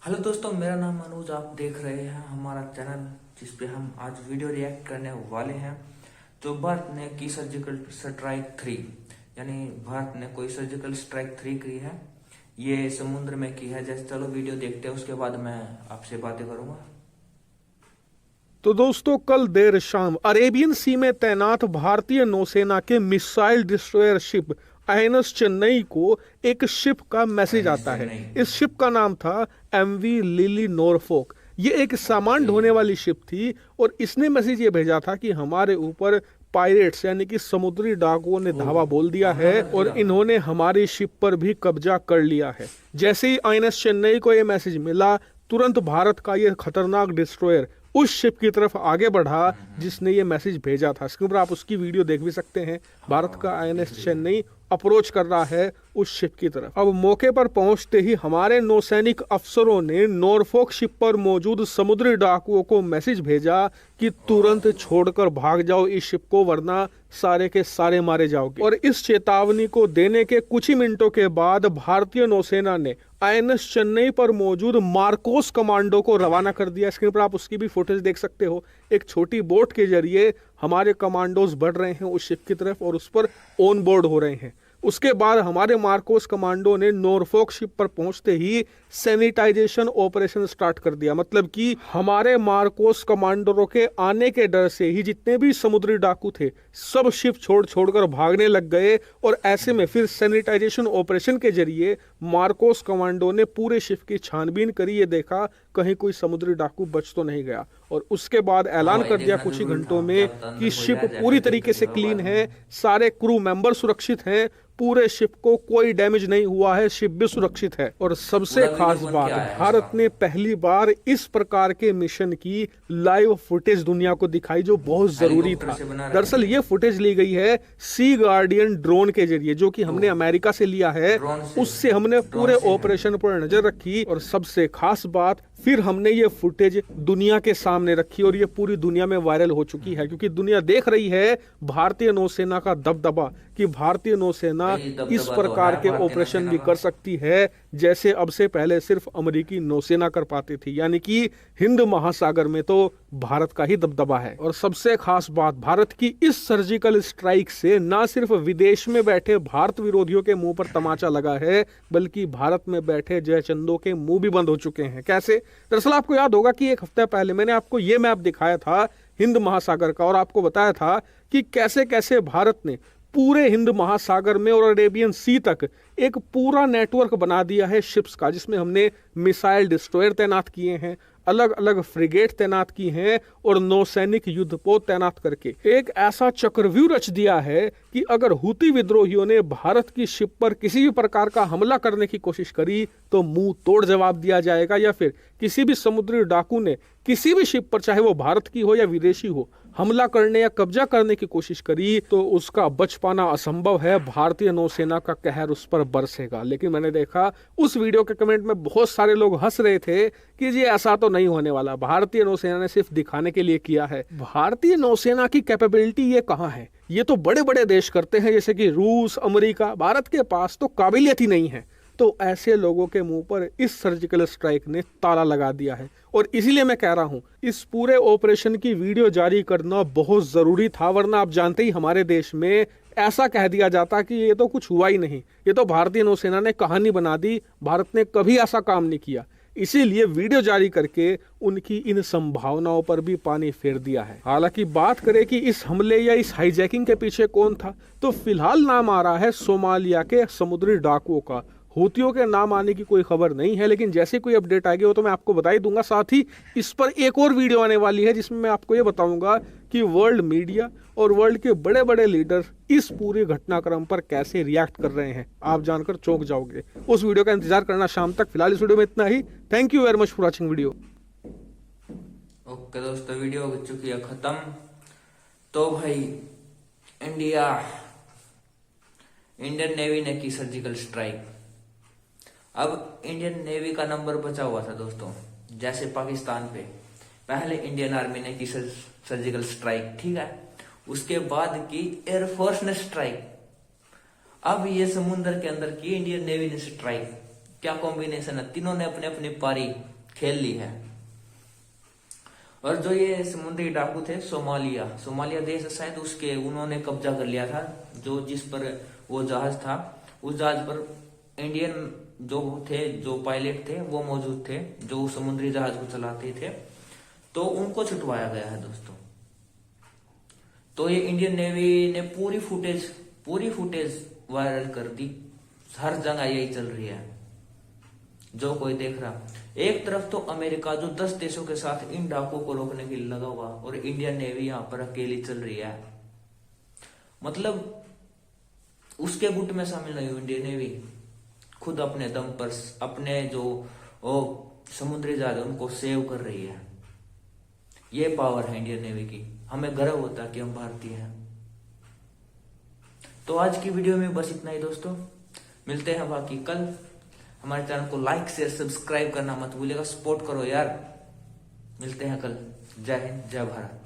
Hello दोस्तों, मेरा नाम अनुज। आप देख रहे हैं हमारा चैनल जिस पे हम आज वीडियो रिएक्ट करने वाले हैं। तो भारत ने की सर्जिकल स्ट्राइक 3, यानी भारत ने कोई सर्जिकल स्ट्राइक 3 की है। ये समुद्र में की है। जैसे चलो वीडियो देखते हैं, उसके बाद मैं आपसे बातें करूंगा। तो दोस्तों, कल देर शाम अरेबियन सी में तैनात भारतीय नौसेना के missile destroyer ship INS Chennai को एक शिप का मैसेज आता है। इस शिप का नाम था एमवी लिली नॉरफोक। ये एक सामान ढोने वाली शिप थी और इसने मैसेज ये भेजा था कि हमारे ऊपर पायरेट्स यानी कि समुद्री डाकुओं ने धावा बोल दिया है और इन्होंने हमारी शिप पर भी कब्जा कर लिया है। जैसे ही आईएनएस चेन्नई को ये मैसेज मिला, तुरंत भारत का ये खतरनाक डिस्ट्रॉयर उस शिप की तरफ आगे बढ़ा जिसने ये मैसेज भेजा था। स्क्रीन पर आप उसकी वीडियो देख भी सकते हैं। भारत का आईएनएस चेन्नई अप्रोच कर रहा है उस शिप की तरफ। अब मौके पर पहुंचते ही हमारे नौसैनिक अफसरों ने नॉरफोक शिप पर मौजूद समुद्री डाकुओं को मैसेज भेजा कि तुरंत छोड़कर भाग जाओ इस शिप को, वरना सारे के सारे मारे जाओगे। और इस चेतावनी को देने के कुछ ही मिनटों के बाद भारतीय नौसेना ने आईएनएस चेन्नई पर मौजूद मार्कोस कमांडो को रवाना कर दिया। स्क्रीन पर आप उसकी भी फुटेज देख सकते हो। एक छोटी बोट के जरिए हमारे कमांडोज बढ़ रहे हैं उस शिप की तरफ और उस पर ऑन बोर्ड हो रहे हैं। उसके बाद हमारे मार्कोस कमांडो ने नॉरफोक शिप पर पहुंचते ही सैनिटाइजेशन ऑपरेशन स्टार्ट कर दिया। मतलब कि हमारे मार्कोस कमांडों के आने के डर से ही जितने भी समुद्री डाकू थे सब शिप छोड़कर भागने लग गए। और ऐसे में फिर सैनिटाइजेशन ऑपरेशन के जरिए मार्कोस कमांडो ने पूरे शिप की छानबीन करी। ये देखा कहीं कोई समुद्री डाकू बच तो नहीं गया। और उसके बाद ऐलान कर दिया कुछ ही घंटों में कि शिप पूरी तरीके से क्लीन है, सारे क्रू मेंबर सुरक्षित हैं, पूरे शिप को कोई डैमेज नहीं हुआ है, शिप भी सुरक्षित है। और सबसे खास बात, भारत ने पहली बार इस प्रकार के मिशन की लाइव फुटेज दुनिया को दिखाई, जो बहुत जरूरी था। दरअसल ये फुटेज ली गई है सी गार्डियन ड्रोन के जरिए, जो कि हमने अमेरिका से लिया है। उससे हमने पूरे ऑपरेशन पर नजर रखी और सबसे खास बात, फिर हमने ये फुटेज दुनिया के सामने रखी और ये पूरी दुनिया में वायरल हो चुकी है, क्योंकि दुनिया देख रही है भारतीय नौसेना का दबदबा, कि भारतीय नौसेना इस प्रकार के ऑपरेशन भी कर सकती है जैसे अब से पहले सिर्फ अमेरिकी नौसेना कर पाती थी। यानी कि हिंद महासागर में तो भारत का ही दबदबा है। और सबसे खास बात, भारत की इस सर्जिकल स्ट्राइक से ना सिर्फ विदेश में बैठे भारत विरोधियों के मुंह पर तमाचा लगा है, बल्कि भारत में बैठे जयचंदों के मुंह भी बंद हो चुके हैं। कैसे? दरअसल आपको याद होगा कि एक हफ्ते पहले मैंने आपको ये मैप दिखाया था हिंद महासागर का और आपको बताया था कि कैसे कैसे भारत ने पूरे हिंद महासागर में और अरेबियन सी तक एक पूरा नेटवर्क बना दिया है शिप्स का, जिसमें हमने मिसाइल डिस्ट्रॉयर तैनात किए हैं, अलग अलग फ्रिगेट तैनात की हैं और नौसैनिक युद्धपोत तैनात करके एक ऐसा चक्रव्यूह रच दिया है कि अगर हुती विद्रोहियों ने भारत की शिप पर किसी भी प्रकार का हमला करने की कोशिश करी तो मुंह तोड़ जवाब दिया जाएगा। या फिर किसी भी समुद्री डाकू ने किसी भी शिप पर, चाहे वो भारत की हो या विदेशी हो, हमला करने या कब्जा करने की कोशिश करी तो उसका बच पाना असंभव है। भारतीय नौसेना का कहर उस पर बरसेगा। लेकिन मैंने देखा उस वीडियो के कमेंट में बहुत सारे लोग हंस रहे थे कि जी ऐसा तो नहीं होने वाला, भारतीय नौसेना ने सिर्फ दिखाने के लिए किया है। भारतीय नौसेना की कैपेबिलिटी ये कहाँ है? ये तो बड़े बड़े देश करते हैं, जैसे कि रूस, अमेरिका। भारत के पास तो काबिलियत ही नहीं है। तो ऐसे लोगों के मुंह पर इस सर्जिकल स्ट्राइक ने ताला लगा दिया है। और इसीलिए मैं कह रहा हूं, इस पूरे ऑपरेशन की वीडियो जारी करना बहुत जरूरी था, वरना आप जानते ही हमारे देश में ऐसा कह दिया जाता कि ये तो कुछ हुआ ही नहीं, ये तो भारतीय नौसेना ने कहानी बना दी, भारत ने कभी ऐसा काम नहीं किया। इसीलिए वीडियो जारी करके उनकी इन संभावनाओं पर भी पानी फेर दिया है। हालांकि बात करें कि इस हमले या इस हाईजैकिंग के पीछे कौन था, तो फिलहाल नाम आ रहा है सोमालिया के समुद्री डाकुओं का। हूतियों के नाम आने की कोई खबर नहीं है, लेकिन जैसे कोई अपडेट आएगी वो तो मैं आपको बता ही दूंगा। साथ ही इस पर एक और वीडियो आने वाली है जिसमें मैं आपको ये बताऊंगा कि वर्ल्ड मीडिया और वर्ल्ड के बड़े बड़े लीडर इस पूरे घटनाक्रम पर कैसे रिएक्ट कर रहे हैं। आप जानकर चौंक जाओगे। उस वीडियो का इंतजार करना शाम तक। फिलहाल इस वीडियो में इतना ही। Thank you very much for watching video. Okay दोस्तों, वीडियो हो चुकी है खत्म। तो भाई इंडियन नेवी ने की सर्जिकल स्ट्राइक। अब इंडियन नेवी का नंबर बचा हुआ था दोस्तों, जैसे पाकिस्तान पे पहले इंडियन आर्मी ने की सर्जिकल स्ट्राइक, ठीक है, उसके बाद की एयरफोर्स ने स्ट्राइक, अब ये समुद्र के अंदर की इंडियन नेवी ने स्ट्राइक, क्या कॉम्बिनेशन है, तीनों ने अपने अपनी पारी खेल ली है। और जो ये समुद्री डाकू थे, सोमालिया देश है शायद, उसके उन्होंने कब्जा कर लिया था। जो जिस पर वो जहाज था, उस जहाज पर इंडियन जो थे, जो पायलट थे वो मौजूद थे, जो समुद्री जहाज को चलाते थे, तो उनको छुटवाया गया है दोस्तों। तो ये इंडियन नेवी ने पूरी फुटेज वायरल कर दी, हर जगह यही चल रही है, जो कोई देख रहा। एक तरफ तो अमेरिका जो 10 देशों के साथ इन डाकुओं को रोकने के लिए लगा हुआ, और इंडियन नेवी यहाँ पर अकेली चल रही है। मतलब उसके गुट में शामिल नहीं हुई इंडियन नेवी, खुद अपने दम पर अपने जो समुद्री जहाज उनको सेव कर रही है। ये पावर है इंडियन नेवी की, हमें गर्व होता है कि हम भारतीय हैं। तो आज की वीडियो में बस इतना ही दोस्तों, मिलते हैं बाकी कल। हमारे चैनल को लाइक शेयर सब्सक्राइब करना मत भूलिएगा, सपोर्ट करो यार। मिलते हैं कल। जय हिंद, जय भारत।